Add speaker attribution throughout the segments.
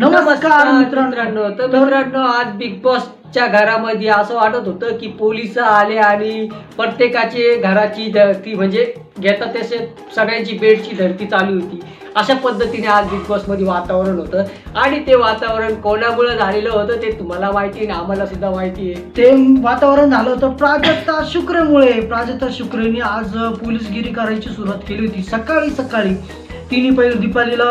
Speaker 1: नमस्कार मित्रांनो.
Speaker 2: मित्रांनो आज बिग बॉसच्या घरामध्ये असं वाटत होतं की पोलिस आले आणि प्रत्येकाची घराची धरती म्हणजे घेतात तसे सगळ्यांची बेडची धरती चालू होती. अशा पद्धतीने आज बिग बॉस मध्ये वातावरण होतं आणि ते वातावरण कोणामुळे झालेलं होतं ते तुम्हाला माहिती आहे, आम्हाला सुद्धा माहिती आहे.
Speaker 1: ते वातावरण झालं होतं प्राजक्ता शुक्रमुळे. प्राजक्ता शुक्रने आज पोलीसगिरी करायची सुरुवात केली होती. सकाळी तिने पहिले दीपालीला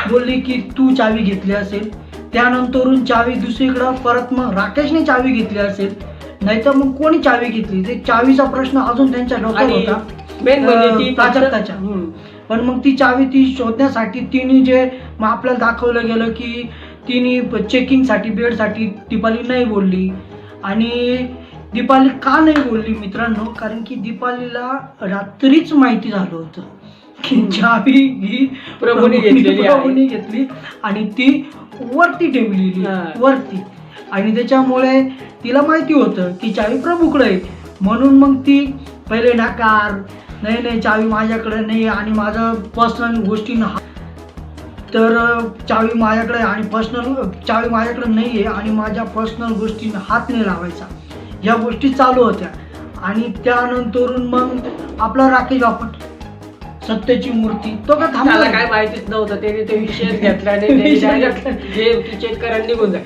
Speaker 1: बोलली की तू चावी घेतली असेल, त्यानंतरून चावी दुसरीकडं परत मग राकेशने चावी घेतली असेल, नाहीतर मग कोणी चावी घेतली. ते चावीचा प्रश्न अजून त्यांच्या डोक्यात होता
Speaker 2: मेन म्हणजे ती
Speaker 1: प्राजक्ताच्या. पण मग ती चावी ती शोधण्यासाठी तिने जे मग आपल्याला दाखवलं गेलं की तिने चेकिंगसाठी बेडसाठी दीपाली नाही बोलली. आणि दीपाली का नाही बोलली मित्रांनो, कारण की दीपालीला रात्रीच माहिती झालं होतं की चावी ही
Speaker 2: प्रभूने
Speaker 1: घेतली आणि ती वरती ठेवलेली वरती. आणि त्याच्यामुळे तिला माहिती होतं की चावी प्रभूकडे आहे. म्हणून मग ती पहिले नाकार, नाही चावी माझ्याकडे नाही आणि माझं पर्सनल गोष्टी तर चावी माझ्याकडे आणि पर्सनल चावी माझ्याकडे नाही आहे आणि माझ्या पर्सनल गोष्टींना हात नाही लावायचा, या गोष्टी चालू होत्या. आणि त्यानंतरून मग आपला राकेश बापट सत्याची मूर्ती तो का
Speaker 2: थांबला, काय माहितीच नव्हतं. त्याने ते विषय घेतला नाही, चेक करायला निघून जाय.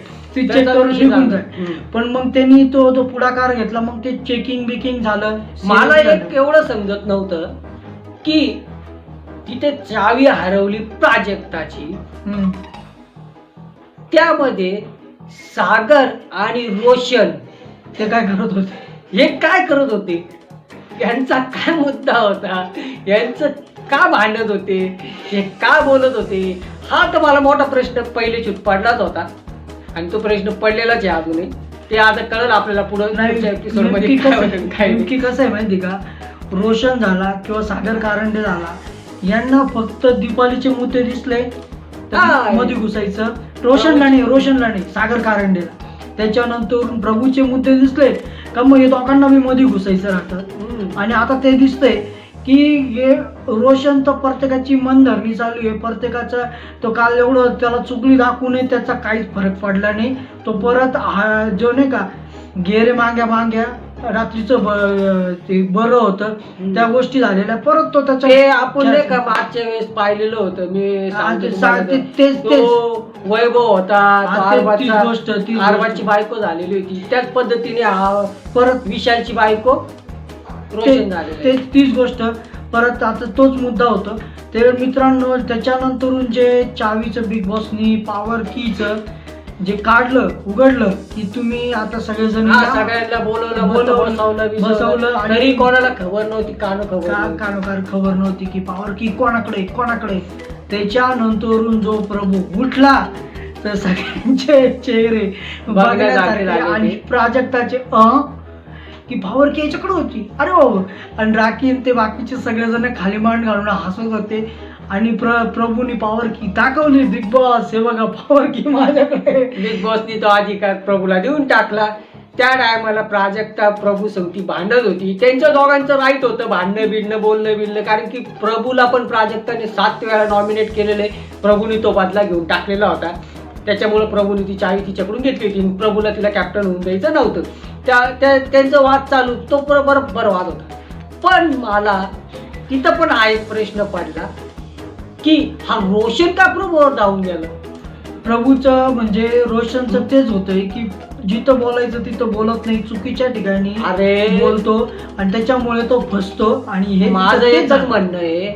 Speaker 1: पण मग त्यांनी तो पुढाकार घेतला. मग ते चेकिंग बिकिंग झालं.
Speaker 2: मला एक एवढं समजत नव्हतं की तिथे चावी हरवली प्राजक्ताची, त्यामध्ये सागर आणि रोशन
Speaker 1: ते काय करत होते,
Speaker 2: हे काय करत होते, यांचा काय मुद्दा होता, यांचं का भांडत होते, हे का बोलत होते, हा तर मला मोठा प्रश्न पहिले चूट पडलाच होता आणि तो प्रश्न पडलेलाच आहे अजूनही. ते आता कळलं आपल्याला पुढे
Speaker 1: नक्की कसं आहे माहिती का, रोशन झाला किंवा सागर कारंडे झाला, यांना फक्त दीपालीचे मुद्दे दिसले मध्ये घुसायचं. रोशनला नाही सागर कारंडेला. त्याच्यानंतर प्रभूचे मुद्दे दिसले का मग हे दोघांना मी मध्ये घुसायचं राहतं. आणि आता ते दिसतंय की हे रोशन तर प्रत्येकाची मनधरणी चालू आहे. प्रत्येकाचा तो काल एवढं त्याला चुकली दाखवून त्याचा काहीच फरक पडला नाही. तो परत जो नाही का गेरे माग्या रात्रीचं ते बरं होतं त्या गोष्टी झालेल्या परत तो त्याच्या
Speaker 2: आपण नाही का मागच्या वेळेस पाहिलेलं होतं मी
Speaker 1: तेच
Speaker 2: वैभव होता,
Speaker 1: आरबाची
Speaker 2: बायको झालेली होती, त्याच पद्धतीने परत विशालची बायको रोशन झाली.
Speaker 1: तीच गोष्ट परत आता तोच मुद्दा होता. ते मित्रांनो त्याच्यानंतरून जे चावीचं बिग बॉसनी पॉवर कीचं जे काढलं उघडलं की तुम्ही आता सगळेजण
Speaker 2: सगळ्यांना बोलवलं
Speaker 1: बसवलं
Speaker 2: आणि कोणाला खबर नव्हती,
Speaker 1: कानोकार खबर नव्हती की पॉवर की कोणाकडे. त्याच्यानंतरून जो प्रभू उठला तर सगळ्यांचे चेहरे बघण्यासारखे आणि प्राजक्ताचे की पॉवर की याच्याकडे होती, अरे बाबा. आणि राखी ते बाकीचे सगळेजण खाली मान घालून हसत होते. आणि प्रभूनी पॉवर की दाखवली. बिग बॉस हे बघा पॉवर की माझ्याकडे.
Speaker 2: बिग बॉसनी तो अधिकार प्रभूला देऊन टाकला. त्या टायमाला प्राजक्ता प्रभू सवती भांडत होती. त्यांच्या दोघांचं राईट होतं भांडणं बोलणं, कारण की प्रभूला पण प्राजक्ताने 7 वेळा नॉमिनेट केलेले, प्रभूने तो बदला घेऊन टाकलेला होता. त्याच्यामुळे प्रभूने ती चावी तिच्याकडून घेतली होती. प्रभूला तिला कॅप्टन होऊन द्यायचं नव्हतं. त्यांचं वाद चालू तो बरोबर वाद होता. पण मला तिथं पण हा एक प्रश्न पडला की हा रोशन का प्रभूवर धावून गेला.
Speaker 1: प्रभूचं म्हणजे रोशनचं तेच होतंय की जिथं बोलायचं तिथं बोलत नाही, चुकीच्या ठिकाणी बोलतो आणि त्याच्यामुळे तो फसतो. आणि हे
Speaker 2: माझं एकच म्हणणं आहे,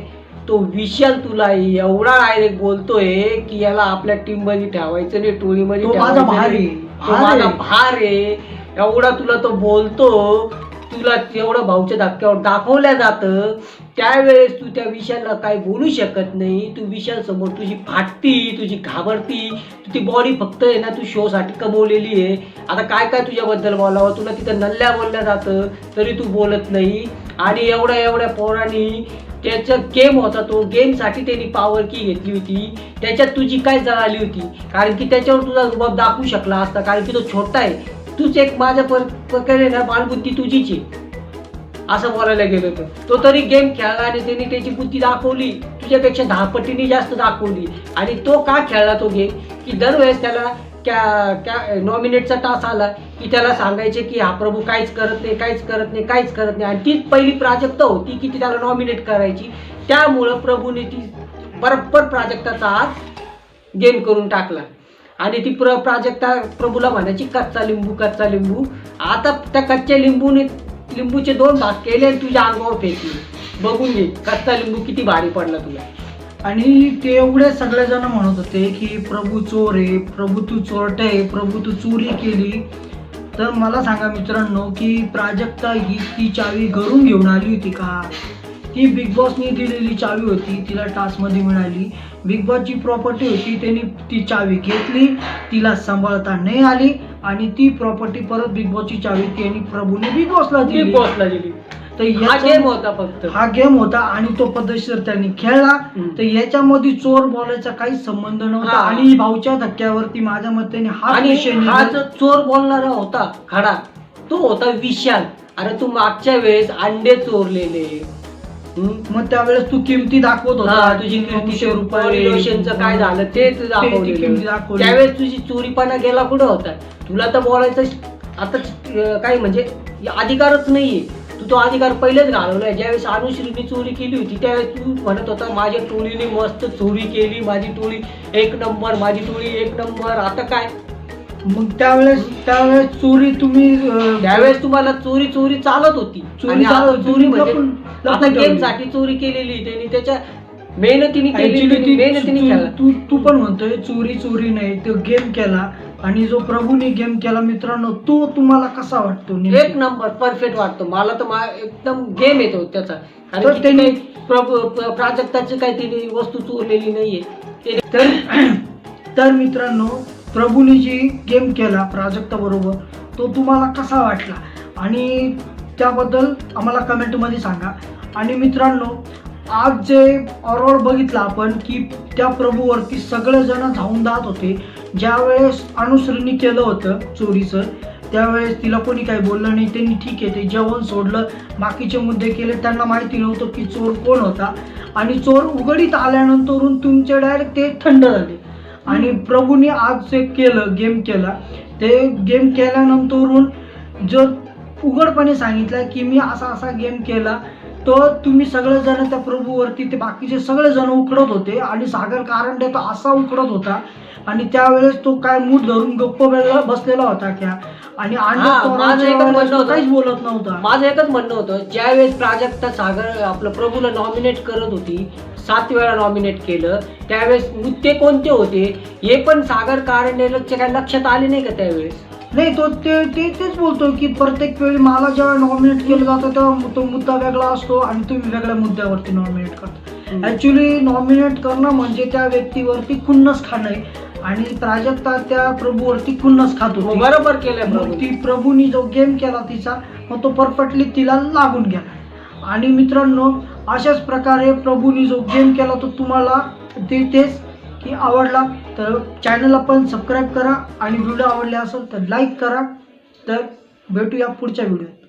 Speaker 2: तो विशाल तुला एवढा डायरेक्ट बोलतोय की याला आपल्या टीम मध्ये ठेवायचं नाही, टोळीमध्ये
Speaker 1: माझा
Speaker 2: भार आहे एवढा तुला तो बोलतो. तुला तेवढं भाऊच्या धक्क्यावर दाखवल्या जातं, त्यावेळेस तू त्या विशालला काही बोलू शकत नाही. तू विशाल समोर तुझी फाटती, तुझी घाबरती. ती बॉडी फक्त आहे ना तू शो साठी कमवलेली आहे. आता काय तुझ्याबद्दल बोलावं, तुला तिथं नल्ल्या बोलल्या जातं तरी तू बोलत नाही. आणि एवढ्या पोरांनी त्याचा गेम होता, तो गेमसाठी त्यांनी पॉवर की घेतली होती. त्याच्यात तुझी काय जळाली होती, कारण की त्याच्यावर तुझा रुबाब दाखवू शकला असता, कारण की तो छोटा आहे. तूच एक माझ्या प्रकारे ना बालबुद्धी तुझीची असं बोलायला गेलो होतं. तो तरी गेम खेळला आणि त्यांनी त्याची बुद्धी दाखवली. तुझ्यापेक्षा 10 पटीने जास्त दाखवली. आणि तो का खेळला तो गेम की दरवेळेस त्याला नॉमिनेटचा टास आला की त्याला सांगायचे की हा प्रभू काहीच करत नाही, काहीच करत नाही, काहीच करत नाही. आणि तीच पहिली प्राजक्ता होती की ती त्याला नॉमिनेट करायची. त्यामुळं प्रभूने ती बरोबर प्राजक्ताचा आज गेम करून टाकला. आणि ती प्राजक्ता प्रभूला म्हणायची कच्चा लिंबू, कच्चा लिंबू. आता त्या कच्च्या लिंबूचे 2 भाग केले आणि तुझ्या अंगावर फेकले. बघून घे कच्चा लिंबू किती भारी पडला तुला.
Speaker 1: आणि ते एवढे सगळेजण म्हणत होते की प्रभू चोर आहे, प्रभू तू चोरटे आहे, प्रभू तू चोरी केली. तर मला सांगा मित्रांनो की प्राजक्ता ही ती चावी घरून घेऊन आली होती का? ती बिग बॉसनी दिलेली चावी होती, तिला टास्कमध्ये मिळाली. बिग बॉसची प्रॉपर्टी होती, त्यांनी ती चावी घेतली, तिला सांभाळता नाही आली आणि ती प्रॉपर्टी परत बिग बॉसची चावी त्यांनी प्रभूने बिग बॉसला दिली. तर
Speaker 2: हा गेम होता फक्त,
Speaker 1: हा गेम होता आणि तो पद्धतशीर त्यांनी खेळला. तर याच्यामध्ये चोर बोलायचा काही संबंध नव्हता. आणि भाऊच्या धक्क्यावरती माझ्या मते हा
Speaker 2: जो चोर बोलणारा होता खडा तो होता विशाल. अरे तू मागच्या वेळेस अंडे चोरलेले,
Speaker 1: मग त्यावेळेस तू किमती दाखवत होता, तुझी
Speaker 2: लोशनचं काय झालं ते दाखवलं. त्यावेळेस तुझी चोरीपणा गेला कुठं होता? तुला तर बोलायचं आता काही म्हणजे अधिकारच नाहीये. तू तो अधिकार पहिलेच घालवलाय. ज्यावेळेस अनुश्रीने चोरी केली होती त्यावेळेस तू म्हणत होता माझ्या टोळीने मस्त चोरी केली, माझी टोळी 1 नंबर, माझी टोळी 1 नंबर. आता काय?
Speaker 1: मग त्यावेळेस चोरी तुम्ही
Speaker 2: त्यावेळेस तुम्हाला चोरी चालत होती. चोरी म्हणजे आता गेम साठी चोरी केलेली त्यांनी, त्याच्या मेहनतीने केली.
Speaker 1: तू पण म्हणतोय चोरी नाही, तो गेम केला. आणि जो प्रभूने गेम केला मित्रांनो तो तुम्हाला कसा वाटतो?
Speaker 2: 1 नंबर परफेक्ट वाटतो मला तर. एकदम गेम येतो त्याचा. कारण त्यांनी प्राजक्ताची काही तिने वस्तू चोरलेली नाहीये.
Speaker 1: तर मित्रांनो प्रभूने जी गेम केला प्राजक्ता बरोबर तो तुम्हाला कसा वाटला आणि त्याबद्दल आम्हाला कमेंटमध्ये सांगा. आणि मित्रांनो आज जे ओव्हरऑल बघितलं आपण की त्या प्रभूवरती सगळेजण धावून जात होते. ज्यावेळेस अनुश्रीने केलं होतं चोरीचं त्यावेळेस तिला कोणी काही बोललं नाही. त्यांनी ठीक आहे ते जेवण सोडलं, बाकीचे मुद्दे केले. त्यांना माहिती नव्हतं की चोर कोण होता. आणि चोर उघडीत आल्यानंतरून तुमचे डायरेक्ट ते थंड झाले. आणि प्रभूने आज जे गेम केला ते गेम केल्यानंतरून जर उघडपणे सांगितलं की मी असा गेम केला तो तुम्ही सगळेजण त्या प्रभूवरती ते बाकीचे सगळेजण उकडत होते. आणि सागर कारंडे तो असा उकडत होता आणि त्यावेळेस तो काय मूठ धरून गप्प बसलेला होता क्या. आणि काहीच बोलत नव्हता.
Speaker 2: माझं एकच म्हणणं होतं ज्यावेळेस प्राजक्ता सागर आपलं प्रभूला नॉमिनेट करत होती, 7 वेळा नॉमिनेट केलं, त्यावेळेस मुद्दे कोणते होते हे पण सागर कारंडेच्या काय लक्षात आले नाही का त्यावेळेस?
Speaker 1: नाही तो तेच बोलतो की प्रत्येक वेळी मला जेव्हा नॉमिनेट केलं जातं तेव्हा तो मुद्दा वेगळा असतो आणि तुम्ही वेगळ्या मुद्द्यावरती नॉमिनेट करता. ऍक्च्युली नॉमिनेट करणं म्हणजे त्या व्यक्तीवरती खुन्नस खाणं आहे. आणि प्राजक्ता त्या प्रभूवरती खुन्नस खात होती.
Speaker 2: बरोबर केलं.
Speaker 1: ती प्रभूनी जो गेम केला तिचा मग तो परफेक्टली तिला लागून गेला. आणि मित्रांनो अशाच प्रकारे प्रभूनी जो गेम केला तो तुम्हाला तेच की आवडला तर चॅनलला पण सबस्क्राईब करा आणि व्हिडिओ आवडले असेल तर लाईक करा. तर भेटूया पुढच्या व्हिडिओत.